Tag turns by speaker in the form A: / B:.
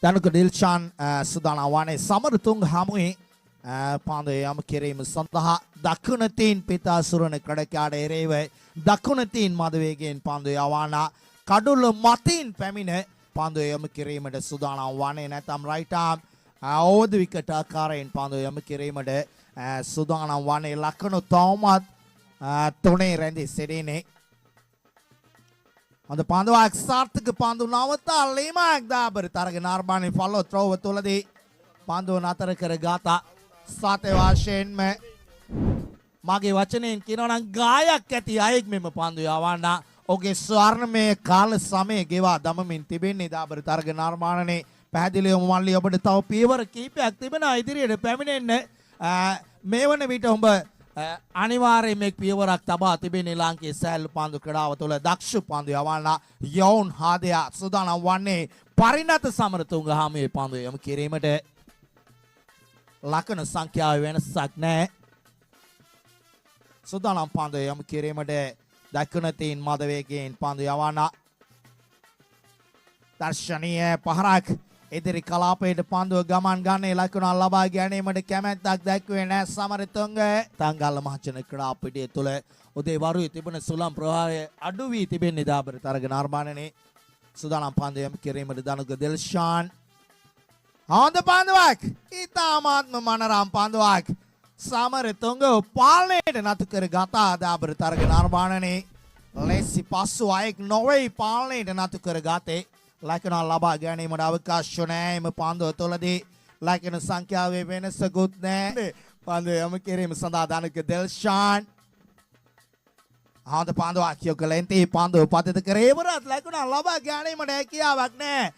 A: Danuka Dilshan Sudana Wane Samarutung Hamui Pando Yam Kirim Santaha Dakunatin Pita Surana Kadakada Erewe Dakunatin Madavegin Pando Yawana Kadulu Matin Pemine Pando Yam Kirim de Sudana Wane Natam right arm over the wicket Kara in Pando Yam Kirim de Sudana Wane Lakano Tomat Tone Rendi Sedine on the Panduak Sartak Pandu Navata Lima Agdaber Targanarbani follow throw Tuladi Pandu Natarakaragata Sateva Shen Me Magi Vachanin Kinon Gaya Keti Aik Mim Pandu Yavana Okay Swarn me Kal Same Giva Damamin Tibini Daber Targanarmani Padilio Mali over the top fever keep Activina Idri Pemine Maven Vitomba අනිවාර්යයෙන් මේක පියවරක් තබා තිබෙන ලාංකීය සෑල්ලු පාන්දු ක්‍රීඩාව තුළ දක්ෂ පාන්දු යවන්න යවුන් හාදයා සූදානම් වන්නේ පරිණත සමරතුංග හාමියේ පාන්දු යොමු කිරීමට ලකුණු සංඛ්‍යාවේ වෙනසක් නැහැ සූදානම් පාන්දු යොමු කිරීමට දකුණ තීන් මද වේගයෙන් පාන්දු යවන්න දර්ශනීය පහරක් ඉදිරි කලාපයට පන්දුව ගමන් ගන්නේ ලකුණ ලබා ගැනීමට කැමැත්තක් දැක්වේ නැහැ සමරතුංග තංගල්ල මහජන ක්‍රීඩා පිටිය තුළ උදේ වරුවේ තිබුණ සුළං ප්‍රවාහය අඩු වී තිබෙන්නේ දාබර තරග නිර්මාණනේ සුදානම් පන්දු යොමු කිරීමට දනුක දිල්ෂාන් හොඳ පන්දුවක් ඉතාමත්ම මනරම් පන්දුවක් සමරතුංග පාලනයට නතු කර ගතා දාබර තරග නිර්මාණනේ ලෙසි පස්සු අයෙක් නොවේ පාලනයට නතු කර ගතේ ලකුණ ලබා ගැනීමට අවකාශ නැහැ එම පන්දුව තුළදී ලකුණු සංඛ්‍යාවේ වෙනසකුත් නැහැ පන්දුව යොමු කිරීම සඳහා දනුක දිල්ෂාන් හොඳ පන්දුවක් යොකලෙන්ති පන්දුව පතිත කර ඉවරත් ලකුණ ලබා ගැනීමට හැකියාවක් නැහැ